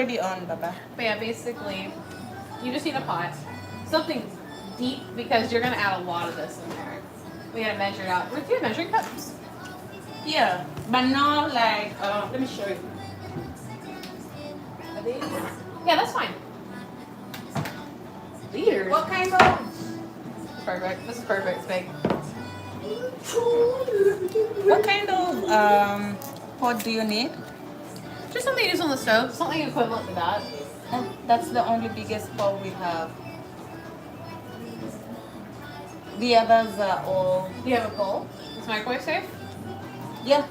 already on, Baba. But yeah, basically, you just need a pot. Something deep because you're going to add a lot of this in there. We got to measure it out. Ruth, do you have measuring cups? Yeah, but not like, let me show you. Are these? Yeah, that's fine. Liters. What kind of? Perfect. This is perfect. It's big. What kind of pot do you need? Just something you use on the stove. Something equivalent to that. That's the only biggest pot we have. The others are all. Do you have a bowl? Is microwave safe? Yeah.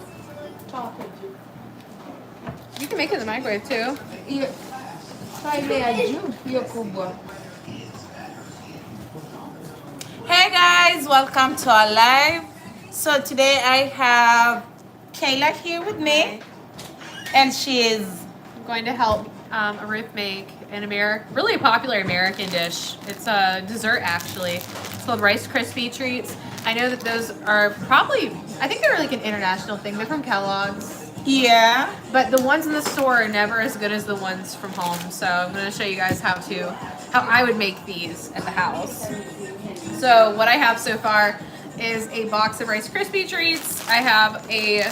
You can make it in the microwave too. Yeah. Hey guys, welcome to our live. So today I have Kayla here with me, and she is going to help Ruth make really a popular American dish. It's a dessert actually. It's called Rice Krispie treats. I know that those are probably, I think they're like an international thing. They're from Kellogg's. yeah. But the ones in the store are never as good as the ones from home. So I'm going to show you guys how I would make these at the house. So what I have so far is a box of Rice Krispie treats. I have a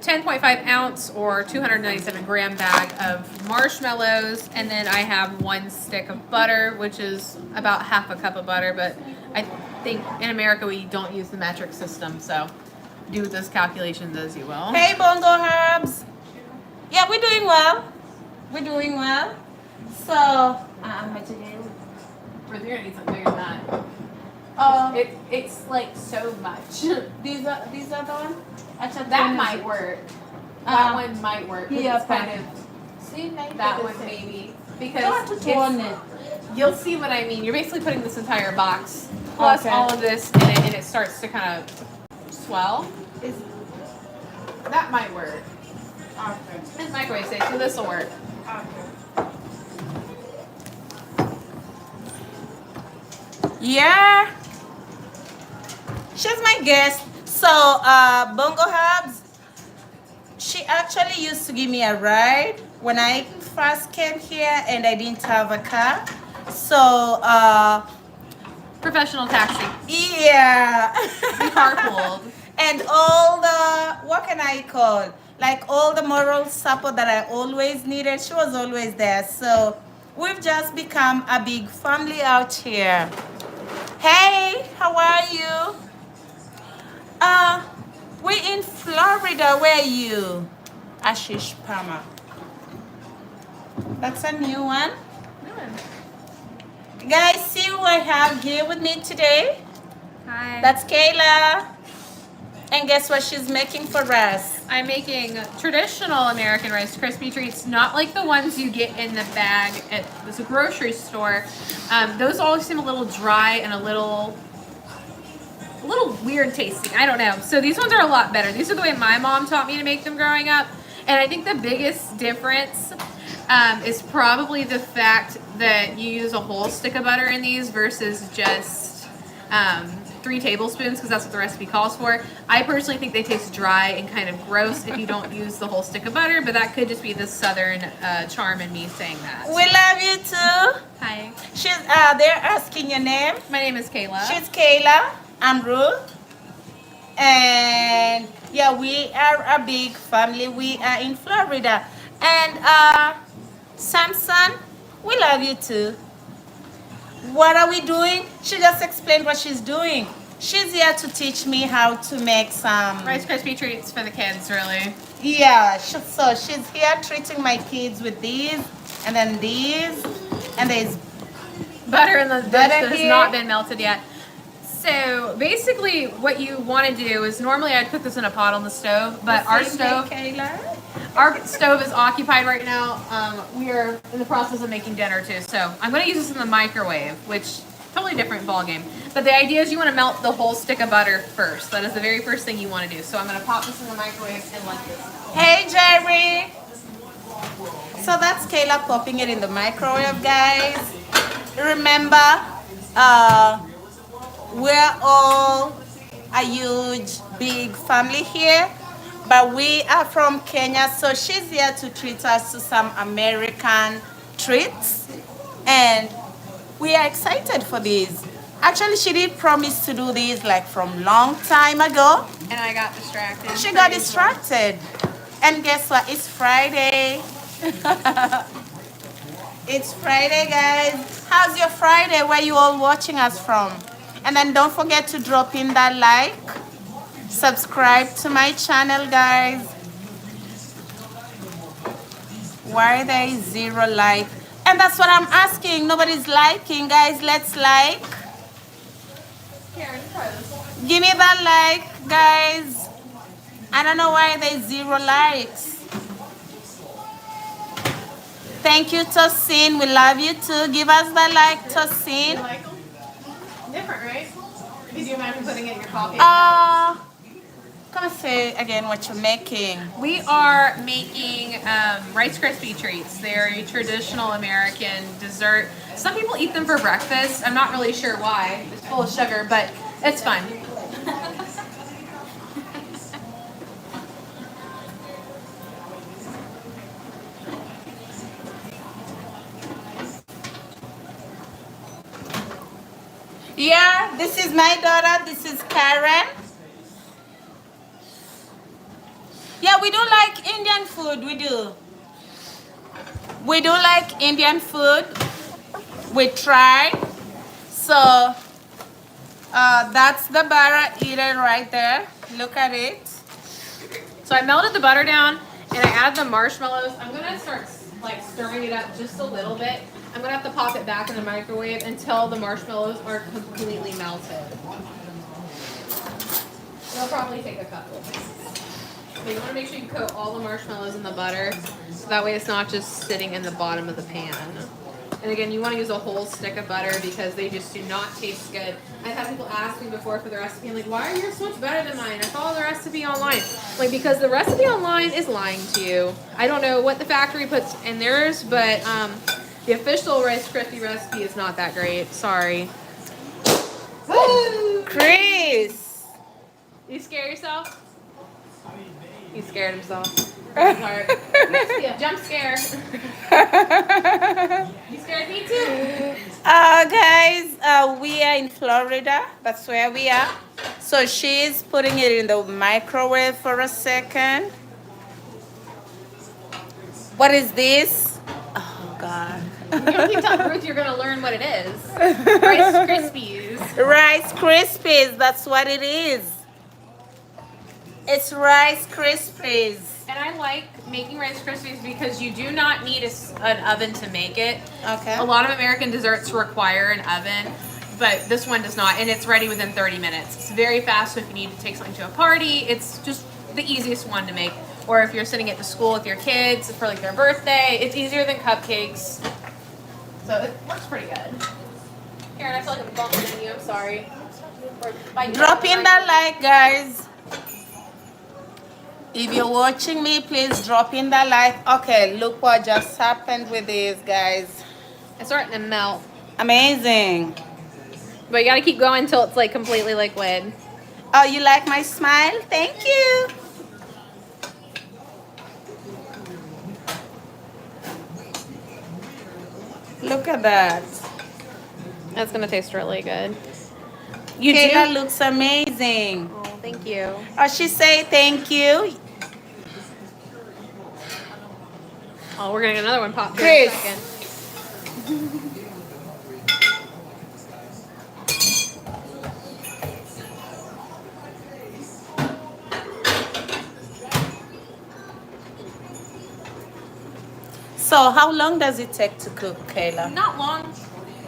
10.5 ounce or 297 gram bag of marshmallows, and then I have 1 stick of butter, which is about half a cup of butter, but I think in America we don't use the metric system, so do with those calculations as you will. Hey Bongo Herbs. Yeah, we're doing well. We're doing well. So, We're gonna need something bigger than that. It's like so much. These are the one. That might work. That one might work. Yeah, It's kind of see, that one maybe because you'll see what I mean. You're basically putting this entire box plus all of this in it, and it starts to kind of swell. That might work. Okay. It's microwave safe, so this will work. Yeah. She's my guest. So, Bongo Hubs, she actually used to give me a ride when I first came here and I didn't have a car. So, Professional taxi. yeah. We carpooled. And all the, what can I call? Like all the moral support that I always needed, she was always there. So, we've just become a big family out here. Hey, how are you? We're in Florida. Where are you? Ashish Palmer. That's a new one. Guys, see who I have here with me today? Hi. That's Kayla. And guess what she's making for us? I'm making traditional American Rice Krispie treats, not like the ones you get in the bag at the grocery store. Those always seem a little dry and a little weird tasting. I don't know. So these ones are a lot better. These are the way my mom taught me to make them growing up. And I think the biggest difference is probably the fact that you use a whole stick of butter in these versus just 3 tablespoons, because that's what the recipe calls for. I personally think they taste dry and kind of gross if you don't use the whole stick of butter, but that could just be the southern charm in me saying that. We love you too. Hi. She's they're asking your name. My name is Kayla. She's Kayla. I'm Ruth. And yeah, we are a big family. We are in Florida. And Samson, we love you too. What are we doing? She just explained what she's doing. She's here to teach me how to make some Rice Krispie treats for the kids, really. Yeah, so she's here treating my kids with these, and then these, and there's Butter in the dish butter that has here. not been melted yet. So basically what you want to do is normally I'd put this in a pot on the stove, but our stove is occupied right now. We are in the process of making dinner too. So I'm going to use this in the microwave, which totally different ball game. But the idea is you want to melt the whole stick of butter first. That is the very first thing you want to do. So I'm going to pop this in the microwave and let this melt. Hey, Jerry. So that's Kayla popping it in the microwave, guys. Remember, we're all a huge, big family here. but we are from Kenya, so she's here to treat us to some American treats, and we are excited for these. Actually, she did promise to do these like from long time ago. And I got distracted. She got distracted. And guess what? It's Friday. It's Friday, guys. How's your Friday? Where you all watching us from? And then don't forget to drop in that like. Subscribe to my channel, guys. Why there is 0 like? And that's what I'm asking. Nobody's liking, guys. Let's like. Karen, try this. Give me that like, guys. I don't know why there's 0 likes. Thank you, Tosin. We love you too. Give us the like, You Tosin. like them? Different, right? Could you imagine putting it in your coffee? Come and say again what you're making. We are making Rice Krispie treats. They're a traditional American dessert. Some people eat them for breakfast. I'm not really sure why. It's full of sugar, but it's fun. Yeah, this is my daughter. This is Karen. Yeah, we do like Indian food. We do. We do like Indian food. We try. So that's the butter eater right there. Look at it. So I melted the butter down and I add the marshmallows. I'm gonna start like stirring it up just a little bit. I'm gonna have to pop it back in the microwave until the marshmallows are completely melted. It'll probably take a couple. But you wanna make sure you coat all the marshmallows in the butter so that way it's not just sitting in the bottom of the pan. And again, you want to use a whole stick of butter because they just do not taste good. I've had people ask me before for the recipe, I'm like, why are yours so much better than mine? I follow the recipe online. Like, because the recipe online is lying to you. I don't know what the factory puts in theirs, but the official Rice Krispie recipe is not that great. Sorry. Chris. You scare yourself? He scared himself. Yeah, jump scare. You scared me too. Guys, we are in Florida. That's where we are. So she's putting it in the microwave for a second. What is this? Oh, God. You don't keep telling Ruth you're going to learn what it is. Rice Krispies. Rice Krispies. That's what it is. It's Rice Krispies. And I like making Rice Krispies because you do not need an oven to make it. Okay. A lot of American desserts require an oven, but this one does not, and it's ready within 30 minutes. It's very fast, so if you need to take something to a party, it's just the easiest one to make. Or if you're sitting at the school with your kids for like their birthday, it's easier than cupcakes. So it works pretty good. Karen, I feel like I'm bumping into you. I'm sorry. Drop in that like, guys. If you're watching me, please drop in that like. Okay, look what just happened with this, guys. It's starting to melt. Amazing. But you gotta keep going until it's like completely liquid. Oh, you like my smile? Thank you. Look at that. That's gonna taste really good. You Kayla looks amazing. Oh, thank you. Oh, she say thank you. Oh, we're gonna get another one popped here in a Chris. second. So how long does it take to cook, Kayla? Not long.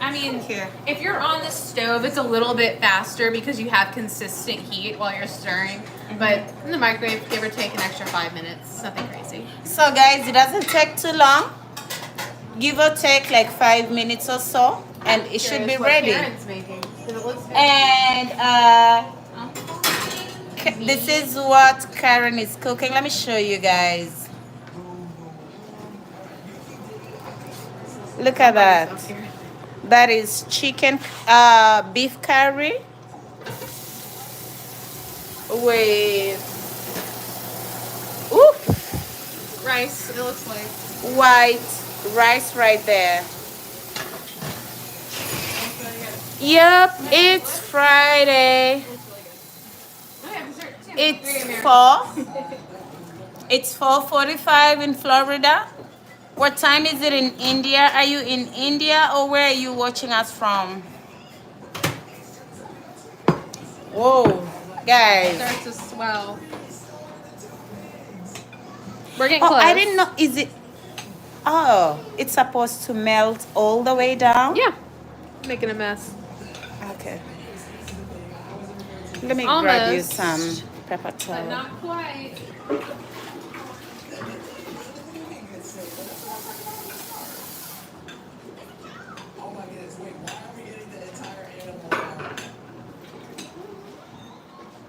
I mean, you. if you're on the stove, it's a little bit faster because you have consistent heat while you're stirring. But in the microwave, give or take an extra 5 minutes. Nothing crazy. So guys, it doesn't take too long. Give or take like 5 minutes or so, and it should be ready. Karen's making, 'cause it looks good. And this is what Karen is cooking. Let me show you guys. Look at that. That is chicken, beef curry with rice, it looks like. White rice right there. Yep, it's Friday. It's 4. It's 4:45 in Florida. What time is it in India? Are you in India or where are you watching us from? Whoa, guys. Starts to swell. We're getting Oh, close. I didn't know. Is it? Oh, it's supposed to melt all the way down? Yeah. Making a mess. Okay. Let me grab you Almost. some pepper But towel. not quite.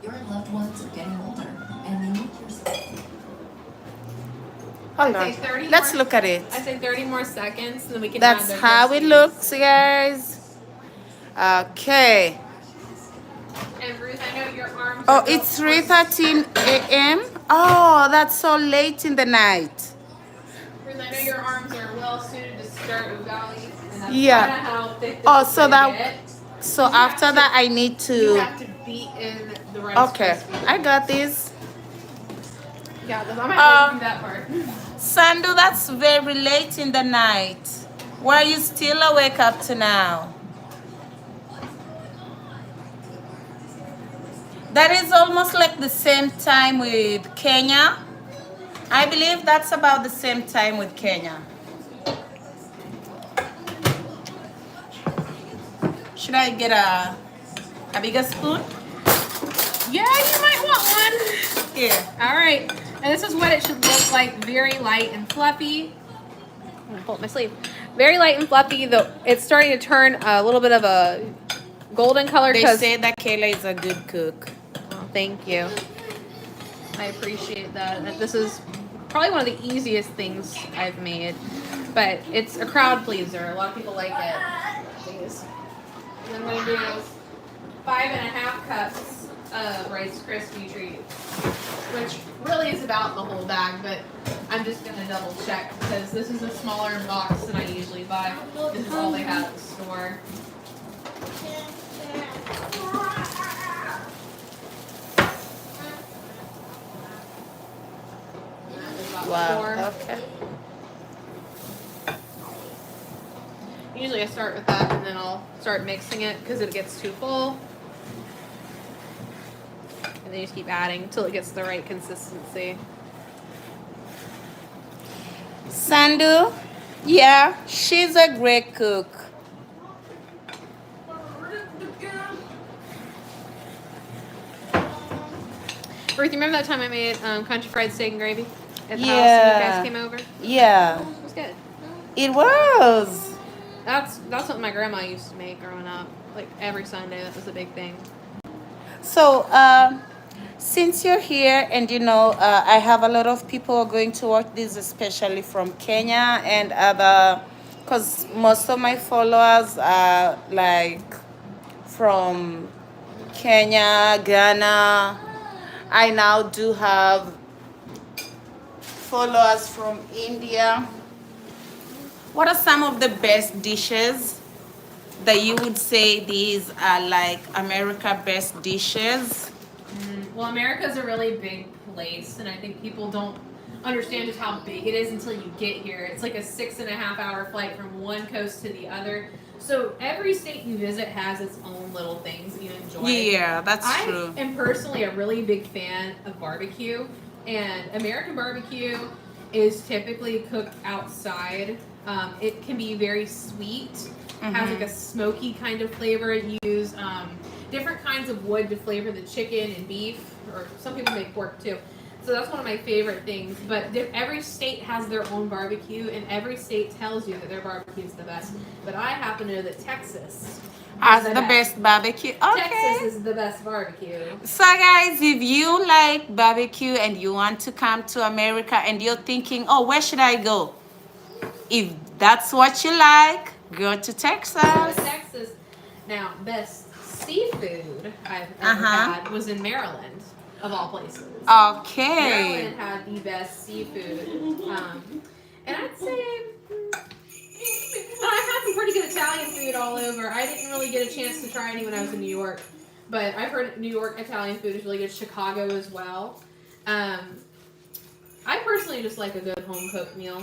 Your loved ones are getting older, and they need your support. Hold I'd on. say 30 Let's more- look at it. I say 30 more seconds, and then we can. That's add their how it Krispies. looks, guys. Okay. And Ruth, I know your arms. Oh, are built it's for- 3:13 a.m. Oh, that's so late in the night. Ruth, I know your arms are well suited to start ugali, and that's Yeah. kind of how thick this Oh, is so gonna that. get. So You have after to- that, I need You to. have to beat in the Rice Okay, Krispies. I got this. Yeah, because I'm not going to do that part. Sandu, that's very late in the night. Were you still awake up to now? That is almost like the same time with Kenya. I believe that's about the same time with Kenya. Should I get a bigger spoon? Yeah, you might want one. Here. All right, and this is what it should look like. Very light and fluffy. I'm gonna pull up my sleeve. Very light and fluffy. Though it's starting to turn a little bit of a golden color. They 'Cause- say that Kayla is a good cook. Oh, thank you. I appreciate that. And this is probably one of the easiest things I've made, but it's a crowd pleaser. A lot of people like it. Please. And I'm gonna do 5.5 cups of Rice Krispie treats, which really is about the whole bag, but I'm just gonna double check because this is a smaller box than I usually buy. This is all they have at the store. Wow. Four. Okay. Usually I start with that and then I'll start mixing it because it gets too full. And then you just keep adding until it gets the right consistency. Sandu, yeah, she's a great cook. Ruth, you remember that time I made country fried steak and gravy at the house when you Yeah. guys came over? It Yeah, was good. it was. That's what my grandma used to make growing up. Like every Sunday, that was a big thing. So, since you're here and I have a lot of people who are going to watch this, especially from Kenya and other, because most of my followers are like from Kenya, Ghana. I now do have followers from India. What are some of the best dishes that you would say these are like America best dishes? Well, America's a really big place, and I think people don't understand just how big it is until you get here. It's like a 6.5-hour flight from one coast to the other. So every state you visit has its own little things that you enjoy. Yeah, that's true. I am personally a really big fan of barbecue, and American barbecue is typically cooked outside. It can be very sweet, has like a smoky kind of flavor. It use different kinds of wood to flavor the chicken and beef, or some people make pork too. So that's one of my favorite things. But every state has their own barbecue, and every state tells you that their barbecue is the best. But I happen to know that Texas As the best barbecue. Okay. Texas is the best barbecue. So guys, if you like barbecue and you want to come to America and you're thinking, oh, where should I go? If that's what you like, go to Texas. Texas. Now, best seafood I've ever had was in Maryland. of all places. Okay. Maryland had the best seafood. And I'd say I had some pretty good Italian food all over. I didn't really get a chance to try any when I was in New York. But I've heard New York Italian food is really good. Chicago as well. I personally just like a good home cooked meal.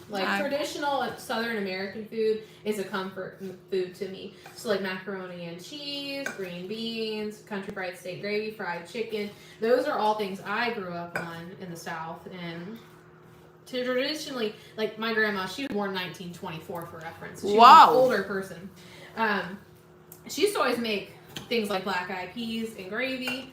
Like traditional Southern American food is a comfort food to me. So like macaroni and cheese, green beans, country fried steak gravy, fried chicken. Those are all things I grew up on in the South. And traditionally, like my grandma, she was born in 1924 for reference. She was an older person. She used to always make things like black eyed peas and gravy.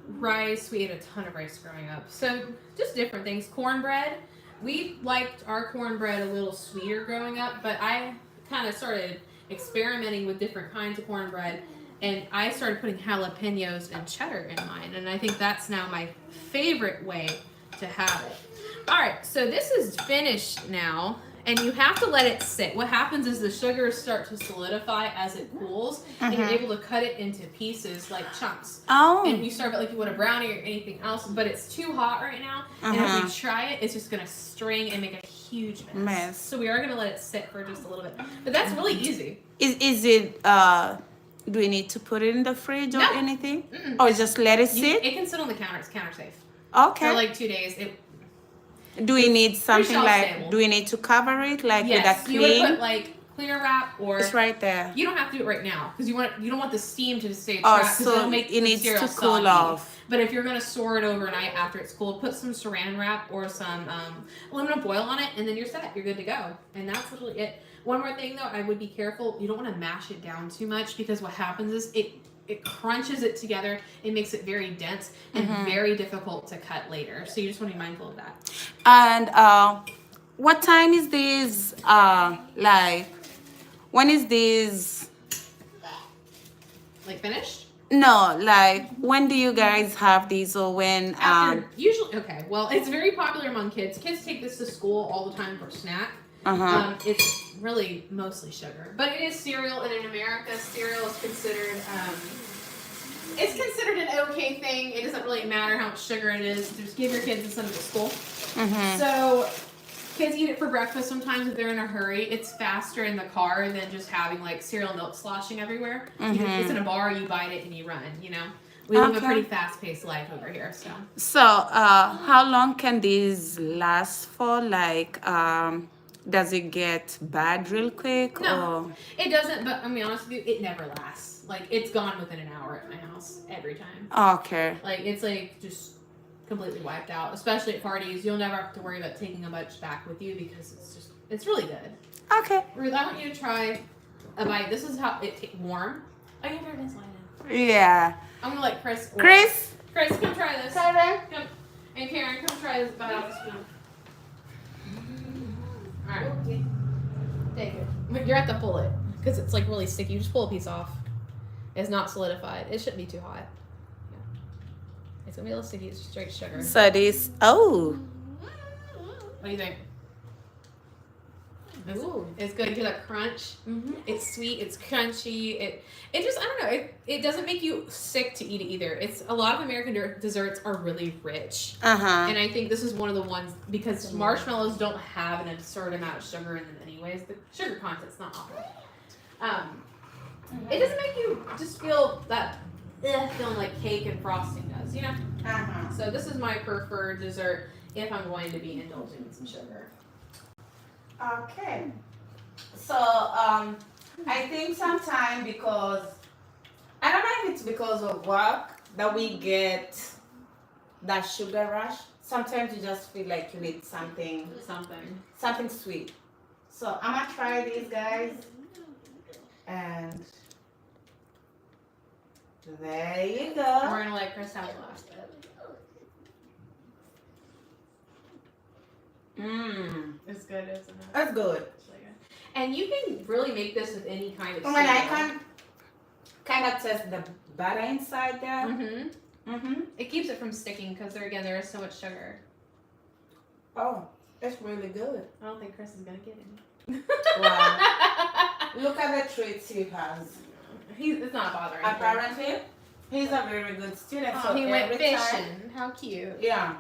Rice. We ate a ton of rice growing up. So just different things. Cornbread. We liked our cornbread a little sweeter growing up, but I kind of started experimenting with different kinds of cornbread, and I started putting jalapenos and cheddar in mine, and I think that's now my favorite way to have it. All right, so this is finished now, and you have to let it sit. What happens is the sugars start to solidify as it cools, and you're able to cut it into pieces like chunks. Oh. And you serve it like you would a brownie or anything else, but it's too hot right now, and if we try it, it's just gonna string and make a huge mess. So we are gonna let it sit for just a little bit, but that's really easy. Is it do we need to put it in the fridge or anything? Or just let it sit? It can sit on the counter. It's counter safe. Okay. For like 2 days. Do we need something like, stable. do we need to cover it like with a Yes, clean? you would put like clear wrap or It's right there. you don't have to do it right now because you don't want the steam to stay trapped because so it'll make it the needs cereal to soggy. cool off. But if you're gonna store it overnight after it's cooled, put some saran wrap or some aluminum foil on it, and then you're set. You're good to go. And that's literally it. One more thing though, I would be careful. You don't want to mash it down too much because what happens is it crunches it together. It makes it very dense and very difficult to cut later. So you just want to be mindful of that. And what time is this? Like, when is this? Like finished? No, like when do you guys have these or when? Usually, okay. Well, it's very popular among kids. Kids take this to school all the time for snack. It's really mostly sugar, but it is cereal, and in America, cereal is considered it's considered an okay thing. It doesn't really matter how much sugar it is. Just give your kids some at school. So kids eat it for breakfast sometimes if they're in a hurry. It's faster in the car than just having like cereal milk sloshing everywhere. It's in a bar, you bite it and you run, you know. We live a pretty fast-paced life over here, so. How long can these last for? Like, does it get bad real quick? No, it doesn't, but I'm gonna be honest with you, it never lasts. Like, it's gone within an hour at my house every time. Okay. Like, it's like just completely wiped out, especially at parties. You'll never have to worry about taking a bunch back with you because it's really good. Okay. Ruth, I want you to try a bite. This is how it warm. Oh, you have your insulin in. Yeah. I'm gonna let Chris. Chris, come try this. Come. And Karen, come try this bite off the spoon. Alright. Take it. But you're at the pull it. Because it's like really sticky. You just pull a piece off. It's not solidified. It shouldn't be too hot. Yeah. It's gonna be a little sticky. It's just straight sugar. So this, What do you think? Ooh. It's good. You hear that crunch? It's sweet. It's crunchy. It just, I don't know. It doesn't make you sick to eat it either. It's a lot of American desserts are really rich. And I think this is one of the ones because marshmallows don't have an absurd amount of sugar in them anyways. The sugar content's not awful. It doesn't make you just feel that feeling like cake and frosting does, you know? So this is my preferred dessert if I'm going to be indulging in some sugar. Okay. So, I think sometime because, I don't know if it's because of work that we get that sugar rush. Sometimes you just feel like you need something sweet. So I'm gonna try these guys. And there you go. We're gonna let Chris have the last bit. It's good, isn't it? That's good. It's really good. And you can really make this with any kind of When I cereal. can kind of test the butter inside there. It keeps it from sticking because there is so much sugar. Oh, it's really good. I don't think Chris is gonna get any. Wow. Look at the treats he has. It's not bothering him. Apparently, He's a very good student. So He went every time, fishing. How cute. yeah.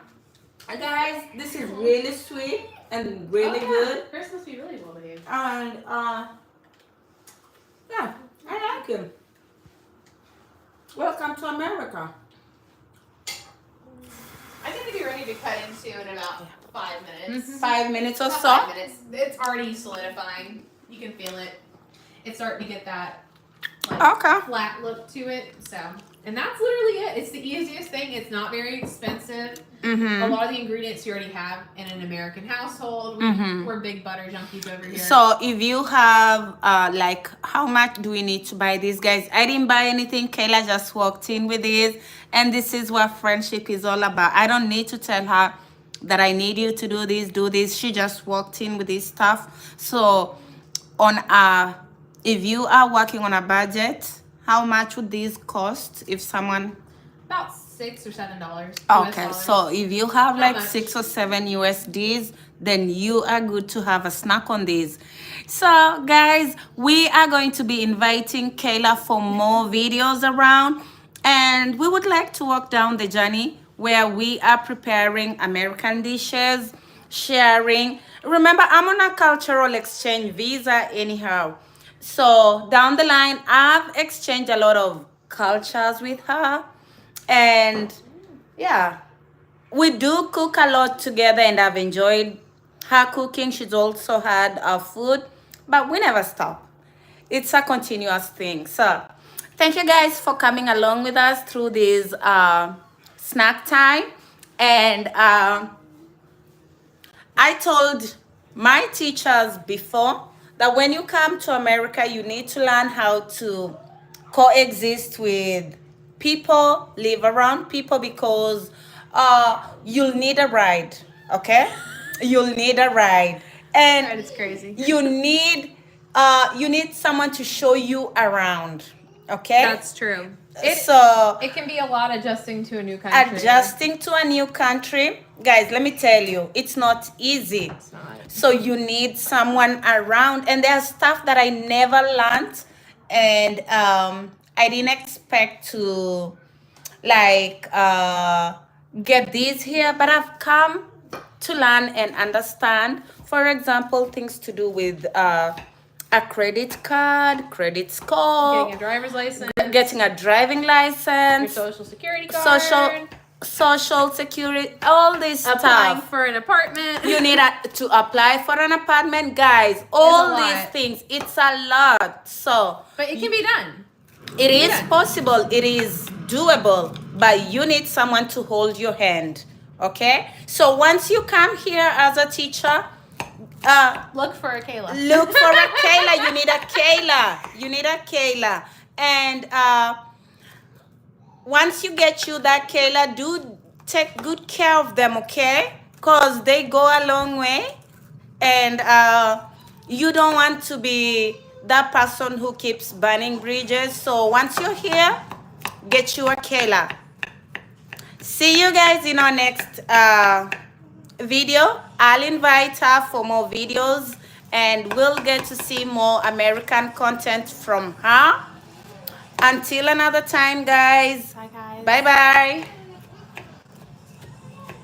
And guys, this is really sweet and really good. Chris must be really well behaved. And yeah, I like him. Welcome to America. I think to be ready to cut into in about 5 minutes. 5 minutes or About so. 5 minutes. It's already solidifying. You can feel it. It's starting to get that Okay. flat look to it. So, and that's literally it. It's the easiest thing. It's not very expensive. A lot of the ingredients you already have in an American household. We're big butter junkies over here. So if you have like, how much do we need to buy these, guys? I didn't buy anything. Kayla just walked in with this, and this is what friendship is all about. I don't need to tell her that I need you to do this, do this. She just walked in with this stuff. So on if you are working on a budget, how much would this cost if someone? About $6 or $7. Okay, so if you have like 6 or 7 USDs, then you are good to have a snack on these. So guys, we are going to be inviting Kayla for more videos around, and we would like to walk down the journey where we are preparing American dishes, sharing. Remember, I'm on a cultural exchange visa anyhow. So down the line, I've exchanged a lot of cultures with her. And yeah, we do cook a lot together, and I've enjoyed her cooking. She's also had our food, but we never stop. It's a continuous thing. So thank you guys for coming along with us through this snack time. And I told my teachers before that when you come to America, you need to learn how to coexist with people, live around people, because you'll need a ride, okay? You'll need a ride. And It's crazy. you need someone to show you around, okay? That's true. So It can be a lot adjusting to a new country. adjusting to a new country, guys, let me tell you, it's not easy. It's not. So you need someone around, and there's stuff that I never learned, and I didn't expect to like get these here, but I've come to learn and understand. For example, things to do with a credit card, credit score, Getting a driver's license. getting a driving Your license, social security card. social security, all this Applying stuff. for an apartment. You need to apply for an apartment, guys. All a these lot. things, it's a lot. So But it can be done. it is Yeah. possible, possible, it is doable, but you need someone to hold your hand. Okay? So once you come here as a teacher, Look for a Kayla. look for a Kayla. You need a Kayla. You need a Kayla. And once you get you that Kayla, do take good care of them, okay? Because they go a long way. And you don't want to be that person who keeps burning bridges. So once you're here, get you a Kayla. See you guys in our next video. I'll invite her for more videos, and we'll get to see more American content from her. Until another time, guys. Bye, guys. Bye bye.